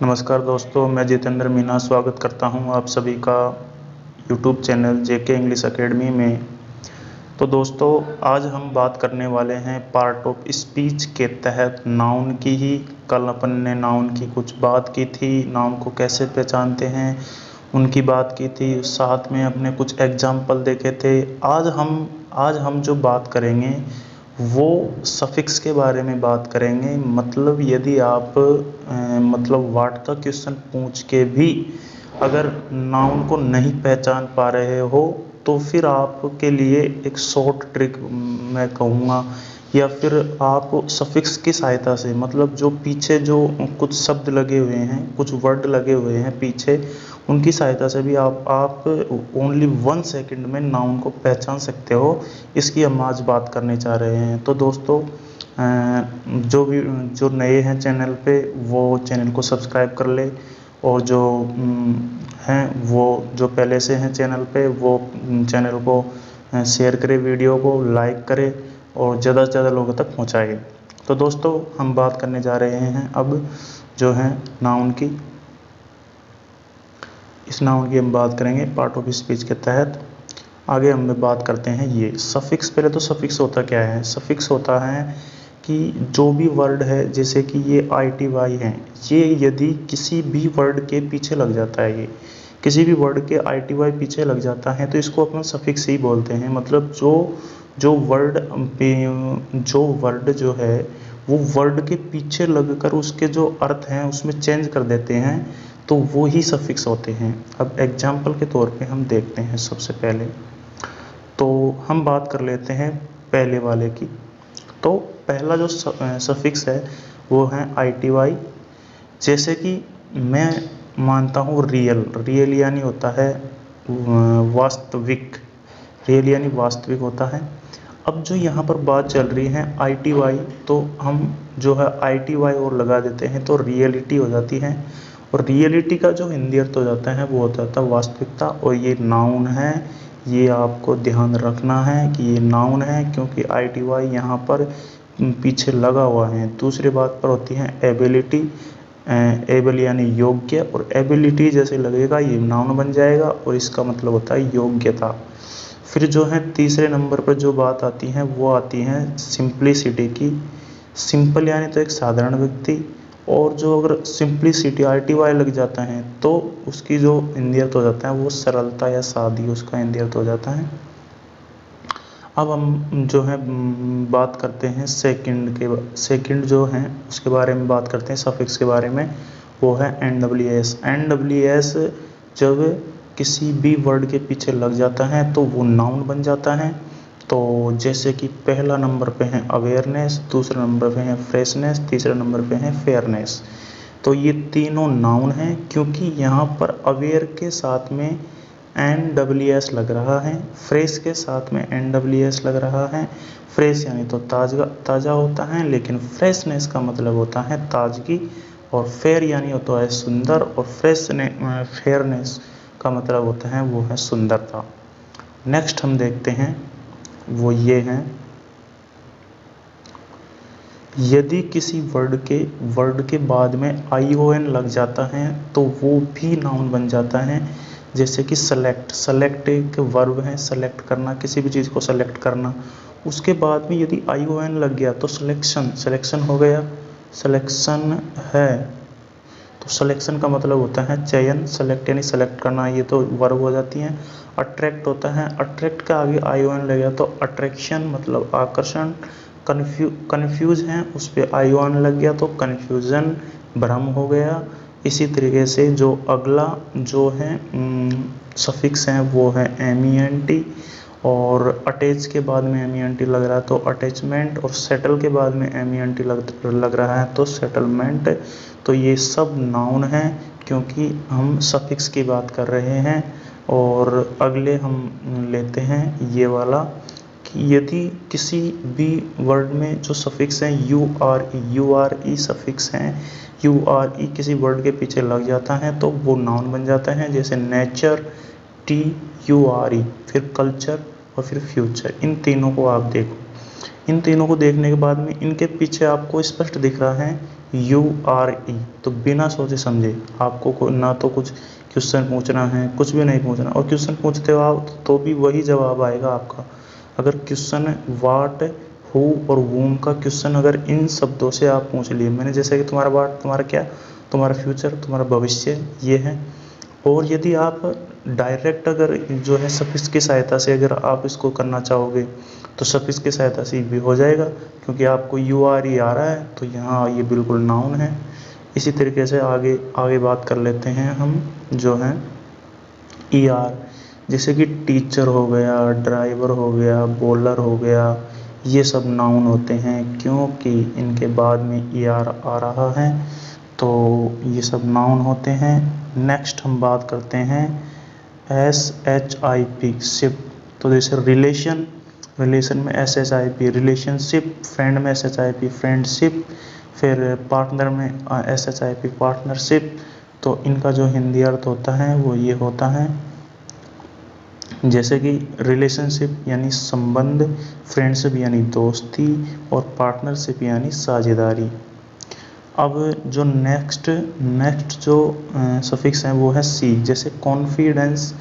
नमस्कार दोस्तों, मैं जितेंद्र मीना स्वागत करता हूं आप सभी का यूट्यूब चैनल जेके इंग्लिश एकेडमी में। तो दोस्तों, आज हम बात करने वाले हैं पार्ट ऑफ स्पीच के तहत नाउन की ही। कल अपन ने नाउन की कुछ बात की थी, नाउन को कैसे पहचानते हैं उनकी बात की थी, साथ में अपने कुछ एग्जाम्पल देखे थे। आज हम जो बात करेंगे वो सफिक्स के बारे में बात करेंगे। मतलब यदि आप मतलब व्हाट का क्वेश्चन पूछ के भी अगर नाउन को नहीं पहचान पा रहे हो तो फिर आपके लिए एक शॉर्ट ट्रिक मैं कहूँगा, या फिर आप सफिक्स की सहायता से, मतलब जो पीछे जो कुछ शब्द लगे हुए हैं, कुछ वर्ड लगे हुए हैं पीछे, उनकी सहायता से भी आप ओनली 1 सेकंड में नाउन को पहचान सकते हो। इसकी हम आज बात करने जा रहे हैं। तो दोस्तों, जो नए हैं चैनल पे वो चैनल को सब्सक्राइब कर ले, और जो हैं वो जो पहले से हैं चैनल पे वो चैनल को शेयर करें, वीडियो को लाइक करें और ज़्यादा से ज़्यादा लोगों तक पहुँचाएं। तो दोस्तों, हम बात करने जा रहे हैं अब जो है नाउन की। इस नाउन की हम बात करेंगे पार्ट ऑफ स्पीच के तहत। आगे हम बात करते हैं ये सफिक्स। पहले तो सफिक्स होता क्या है? सफिक्स होता है कि जो भी वर्ड है, जैसे कि ये ITY है, ये यदि किसी भी वर्ड के पीछे लग जाता है, ये किसी भी वर्ड के ITY पीछे लग जाता है तो इसको अपन सफिक्स ही बोलते हैं। मतलब जो वर्ड जो है वो वर्ड के पीछे लगकर उसके जो अर्थ हैं उसमें चेंज कर देते हैं, तो वो ही सफिक्स होते हैं। अब एग्जाम्पल के तौर पे हम देखते हैं। सबसे पहले तो हम बात कर लेते हैं पहले वाले की। तो पहला जो सफिक्स है वो है ITY। जैसे कि मैं मानता हूँ रियल यानी होता है वास्तविक, रियल यानी वास्तविक होता है। अब जो यहाँ पर बात चल रही है ITY, तो हम जो है ITY और लगा देते हैं तो रियलिटी हो जाती है। और रियलिटी का जो हिंदी अर्थ हो जाता है वो होता था वास्तविकता। और ये नाउन है, ये आपको ध्यान रखना है कि ये नाउन है, क्योंकि ITY यहाँ पर पीछे लगा हुआ है। दूसरी बात पर होती है एबिलिटी। एबल यानी योग्य, और एबिलिटी जैसे लगेगा ये नाउन बन जाएगा और इसका मतलब होता है योग्यता। फिर जो है तीसरे नंबर पर जो बात आती है वो आती है सिंप्लिसिटी की। सिंपल यानी तो एक साधारण व्यक्ति, और जो अगर सिंप्लिसिटी ITY लग जाता है तो उसकी जो हिंदी अर्थ हो जाता है वो सरलता या सादगी, उसका हिंदी अर्थ हो जाता है। अब हम जो है बात करते हैं सेकंड जो है उसके बारे में बात करते हैं, सफिक्स के बारे में। वो है NWS। NWS जब किसी भी वर्ड के पीछे लग जाता है तो वो नाउन बन जाता है। तो जैसे कि पहला नंबर पे है अवेयरनेस, दूसरे नंबर पे है फ्रेशनेस, तीसरे नंबर पे है फेयरनेस। तो ये तीनों नाउन हैं, क्योंकि यहाँ पर अवेयर के साथ में NWS लग रहा है, फ्रेश के साथ में NWS लग रहा है। फ्रेश यानी तो ताज़ा होता है, लेकिन फ्रेशनेस का मतलब होता है ताजगी। और फेयर यानी होता है सुंदर, और फेयरनेस का मतलब होता है वो है सुंदरता। नेक्स्ट हम देखते हैं वो ये हैं, यदि किसी वर्ड के बाद में ION लग जाता है तो वो भी नाउन बन जाता है। जैसे कि सेलेक्ट एक वर्ब है, सेलेक्ट करना, किसी भी चीज़ को सेलेक्ट करना। उसके बाद में यदि ION लग गया तो सिलेक्शन हो गया, सिलेक्शन है। तो सिलेक्शन का मतलब होता है चयन, सेलेक्ट यानी सेलेक्ट करना, ये तो वर्ब हो जाती है। अट्रैक्ट होता है, अट्रैक्ट का आगे ION लग गया तो अट्रैक्शन मतलब आकर्षण। कन्फ्यूज है, उस पर ION लग गया तो कन्फ्यूजन, भ्रम हो गया। इसी तरीके से जो अगला जो है सफिक्स है वो है MENT। और अटैच के बाद में MENT लग रहा है तो अटैचमेंट, और सेटल के बाद में MENT लग रहा है तो सेटलमेंट। तो ये सब नाउन हैं, क्योंकि हम सफिक्स की बात कर रहे हैं। और अगले हम लेते हैं ये वाला कि यदि किसी भी वर्ड में जो सफिक्स हैं URE सफिक्स हैं, URE किसी वर्ड के पीछे लग जाता है तो वो नाउन बन जाता है। जैसे नेचर, TURE, फिर कल्चर और फिर फ्यूचर। इन तीनों को आप देखो। इन तीनों को देखने के बाद में इनके पीछे आपको स्पष्ट दिख रहा है URE। तो बिना सोचे समझे आपको ना तो कुछ क्वेश्चन पूछना है, कुछ भी नहीं पूछना, और क्वेश्चन पूछते हो आप तो भी वही जवाब आएगा आपका। अगर क्वेश्चन वाट, हु और वूम का क्वेश्चन अगर इन शब्दों से आप पूछ लिए, मैंने जैसे कि तुम्हारा वाट तुम्हारा क्या, तुम्हारा फ्यूचर, तुम्हारा भविष्य ये है। और यदि आप डायरेक्ट अगर जो है सफिक्स की सहायता से अगर आप इसको करना चाहोगे तो सफिक्स की सहायता से भी हो जाएगा, क्योंकि आपको URE आ रहा है तो यहाँ ये बिल्कुल नाउन है। इसी तरीके से आगे आगे बात कर लेते हैं हम जो है ER, जैसे कि टीचर हो गया, ड्राइवर हो गया, बॉलर हो गया, ये सब नाउन होते हैं क्योंकि इनके बाद में ER आ रहा है, तो ये सब नाउन होते हैं। नेक्स्ट हम बात करते हैं SHIP, शिप। तो जैसे रिलेशन, रिलेशन में SHIP रिलेशनशिप, फ्रेंड में SHIP फ्रेंडशिप, फिर पार्टनर में SHIP पार्टनरशिप। तो इनका जो हिंदी अर्थ होता है वो ये होता है, जैसे कि रिलेशनशिप यानी संबंध, फ्रेंडशिप यानी दोस्ती, और पार्टनरशिप यानी साझेदारी। अब जो नेक्स्ट जो सफिक्स है वो है C, जैसे कॉन्फिडेंस,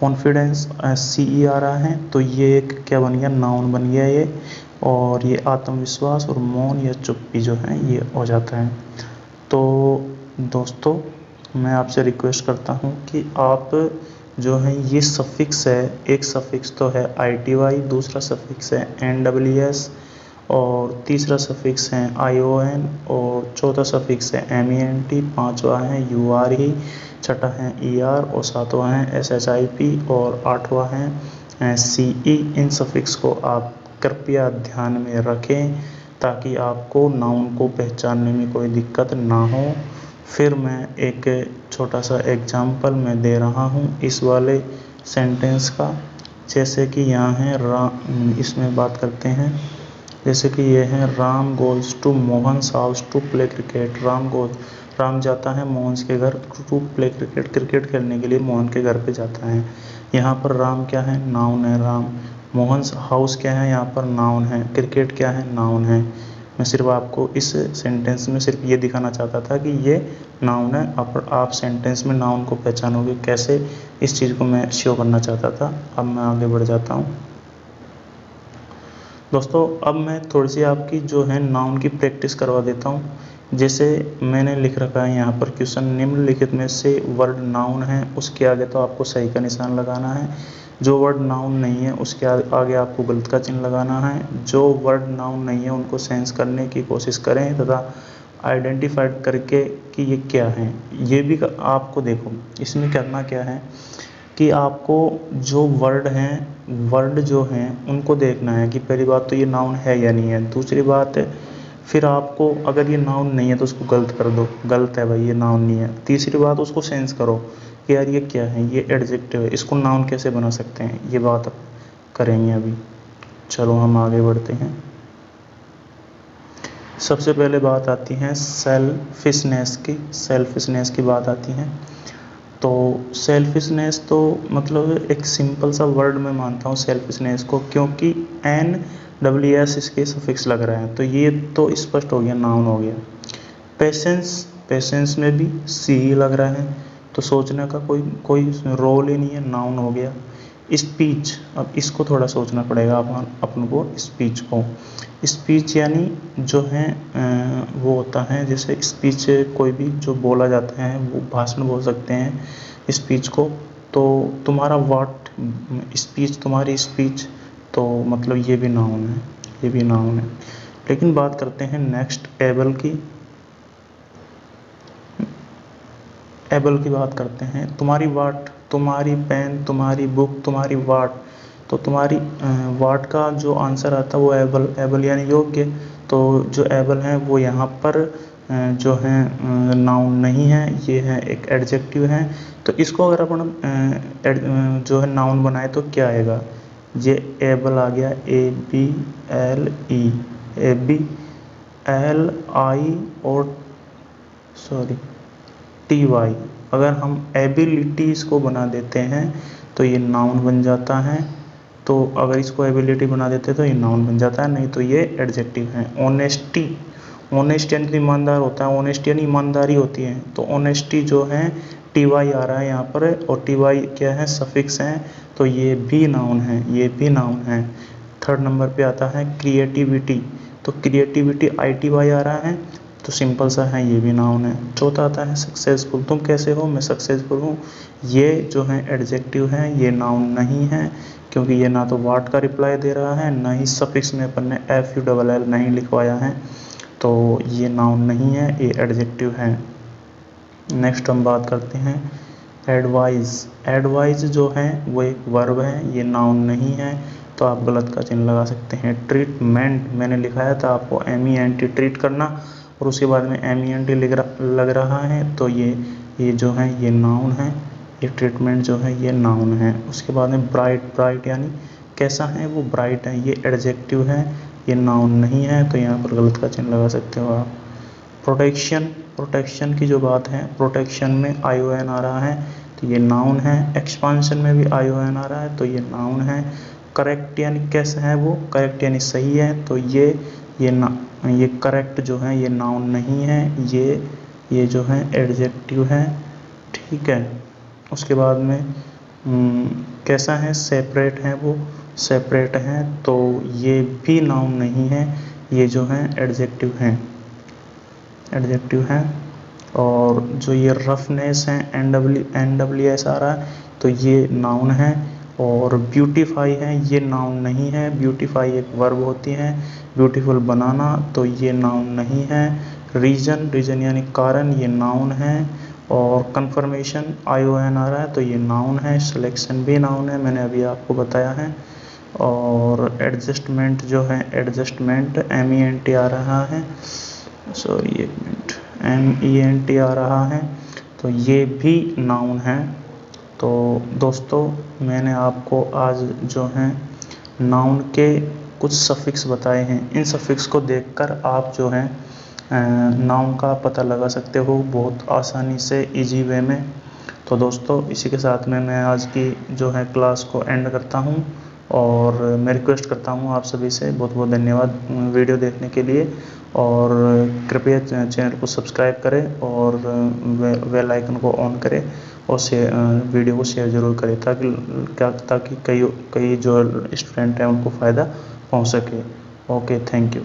कॉन्फिडेंस CE आ रहा है, तो ये एक क्या बन गया, नाउन बन गया ये। और ये आत्मविश्वास और मौन या चुप्पी जो है ये हो जाता है। तो दोस्तों मैं आपसे रिक्वेस्ट करता हूँ कि आप जो है ये सफिक्स है, एक सफिक्स तो है ITY, दूसरा सफिक्स है NWS, और तीसरा सफिक्स है ION, और चौथा सफिक्स है MENT, पांचवा है URE, छठा है ER, और सातवां है SHIP, और आठवां है CE। इन सफिक्स को आप कृपया ध्यान में रखें ताकि आपको नाउन को पहचानने में कोई दिक्कत ना हो। फिर मैं एक छोटा सा एग्जाम्पल मैं दे रहा हूँ इस वाले सेंटेंस का, जैसे कि यहाँ है राम, इसमें बात करते हैं, जैसे कि ये है Ram goes to Mohan's house to play cricket. Ram जाता है मोहन के घर टू प्ले क्रिकेट, क्रिकेट खेलने के लिए मोहन के घर पे जाता है। यहाँ पर राम क्या है, नाउन है राम। मोहन हाउस क्या है, यहाँ पर नाउन है। क्रिकेट क्या है, नाउन है। मैं सिर्फ आपको इस सेंटेंस में सिर्फ ये दिखाना चाहता था कि ये नाउन है। आप सेंटेंस में नाउन को पहचानोगे कैसे, इस चीज़ को मैं शो करना चाहता था। अब मैं आगे बढ़ जाता हूँ दोस्तों। अब मैं थोड़ी सी आपकी जो है नाउन की प्रैक्टिस करवा देता हूँ। जैसे मैंने लिख रखा है यहाँ पर क्वेश्चन, निम्नलिखित में से वर्ड नाउन है, उसके आगे तो आपको सही का निशान लगाना है। जो वर्ड नाउन नहीं है उसके आगे आपको गलत का चिन्ह लगाना है। जो वर्ड नाउन नहीं है उनको सेंस करने की कोशिश करें तथा आइडेंटिफाइड करके कि ये क्या है। ये भी आपको देखो इसमें करना क्या है कि आपको जो वर्ड हैं, वर्ड जो हैं उनको देखना है कि पहली बात तो ये नाउन है या नहीं है। दूसरी बात फिर आपको अगर ये नाउन नहीं है तो उसको गलत कर दो, गलत है भाई ये नाउन नहीं है। तीसरी बात उसको सेंस करो कि यार ये क्या है, ये एडजेक्टिव है, इसको नाउन कैसे बना सकते हैं, ये बात करेंगे अभी। चलो हम आगे बढ़ते हैं। सबसे पहले बात आती है सेल्फिशनेस की, सेल्फिशनेस की बात आती है। तो सेल्फिशनेस तो मतलब एक सिंपल सा वर्ड मैं मानता हूँ सेल्फिशनेस को, क्योंकि NWS इसके सफिक्स लग रहा है, तो ये तो स्पष्ट हो गया, नाउन हो गया। पेशेंस, पेशेंस में भी C ही लग रहा है, तो सोचने का कोई रोल ही नहीं है, नाउन हो गया। स्पीच, अब इसको थोड़ा सोचना पड़ेगा अपन को। स्पीच को, स्पीच यानी जो है वो होता है, जैसे स्पीच कोई भी जो बोला जाता है वो भाषण बोल सकते हैं स्पीच को। तो तुम्हारा व्हाट स्पीच, तुम्हारी स्पीच, तो मतलब ये भी नाउन है, ये भी नाउन है। लेकिन बात करते हैं नेक्स्ट एबल की। एबल की बात करते हैं। तुम्हारी वाट, तुम्हारी पेन, तुम्हारी बुक, तुम्हारी वाट। तो तुम्हारी वाट का जो आंसर आता है वो एबल, एबल यानी योग्य। तो जो एबल है वो यहाँ पर जो है नाउन नहीं है, ये है एक एडजेक्टिव है। तो इसको अगर अपन जो है नाउन बनाए तो क्या आएगा, ये एबल आ गया, ABLE, ABLI और TY। अगर हम एबिलिटी इसको बना देते हैं तो ये नाउन बन जाता है। तो अगर इसको एबिलिटी बना देते तो ये नाउन बन जाता है, नहीं तो ये एडजेक्टिव है। ऑनेस्टी, ऑनेस्ट यानी ईमानदार होता है, ऑनेस्टी यानी ईमानदारी होती है। तो ऑनेस्टी जो है टी वाई आ रहा है यहाँ पर, और टी वाई क्या है, सफिक्स है, तो ये भी नाउन है, ये भी नाउन है। थर्ड नंबर पे आता है क्रिएटिविटी, तो क्रिएटिविटी आई टी वाई आ रहा है, तो सिंपल सा है, ये भी नाउन है। चौथा आता है सक्सेसफुल, तुम कैसे हो, मैं सक्सेसफुल हूँ, ये जो है एडजेक्टिव है, ये नाउन नहीं है, क्योंकि ये ना तो वाट का रिप्लाई दे रहा है, ना ही सफिक्स में अपन ने एफ यू डबल एल नहीं लिखवाया है, तो ये नाउन नहीं है, ये एडजेक्टिव है। नेक्स्ट हम बात करते हैं एडवाइज। एडवाइज जो है वो एक वर्ब है, ये नाउन नहीं है, तो आप गलत का चिन्ह लगा सकते हैं। ट्रीटमेंट मैंने लिखाया था आपको MENT ट्रीट करना, और उसके बाद में MENT लग रहा है, तो ये जो है ये नाउन है, ये ट्रीटमेंट जो है ये नाउन है। उसके बाद में ब्राइट, ब्राइट यानी कैसा है, वो ब्राइट है, ये एडजेक्टिव है, ये नाउन नहीं है, तो यहाँ पर गलत का चिन्ह लगा सकते हो आप। प्रोटेक्शन, प्रोटेक्शन की जो बात है, प्रोटेक्शन में ION आ रहा है, तो ये नाउन है। एक्सपांशन में भी ION आ रहा है, तो ये नाउन है। करेक्ट यानी कैसा है वो, करेक्ट यानी सही है, तो ये करेक्ट जो है ये नाउन नहीं है, ये जो है एडजेक्टिव है, ठीक है। उसके बाद में कैसा है, सेपरेट है, वो सेपरेट है, तो ये भी नाउन नहीं है, ये जो है एडजेक्टिव है, एडजेक्टिव है। और जो ये रफनेस है, NWS आ रहा है, तो ये नाउन है। और ब्यूटीफाई है, ये नाउन नहीं है, ब्यूटीफाई एक वर्ब होती है, ब्यूटीफुल बनाना, तो ये नाउन नहीं है। रीजन, रीजन यानी कारण, ये नाउन है। और कंफर्मेशन ION आ रहा है, तो ये नाउन है। सिलेक्शन भी नाउन है, मैंने अभी आपको बताया है। और एडजस्टमेंट जो है, एडजस्टमेंट MENT आ रहा है, सॉरी एक मिनट, MENT आ रहा है, तो ये भी नाउन है। तो दोस्तों मैंने आपको आज जो है नाउन के कुछ सफिक्स बताए हैं, इन सफिक्स को देखकर आप जो है नाउन का पता लगा सकते हो बहुत आसानी से, इजी वे में। तो दोस्तों इसी के साथ में मैं आज की जो है क्लास को एंड करता हूँ, और मैं रिक्वेस्ट करता हूँ आप सभी से, बहुत बहुत धन्यवाद वीडियो देखने के लिए, और कृपया चैनल को सब्सक्राइब करें, और बेल आइकन को ऑन करें, और वीडियो को शेयर ज़रूर करें, ताकि कई जो स्टूडेंट हैं उनको फ़ायदा पहुँच सके। Okay, thank you.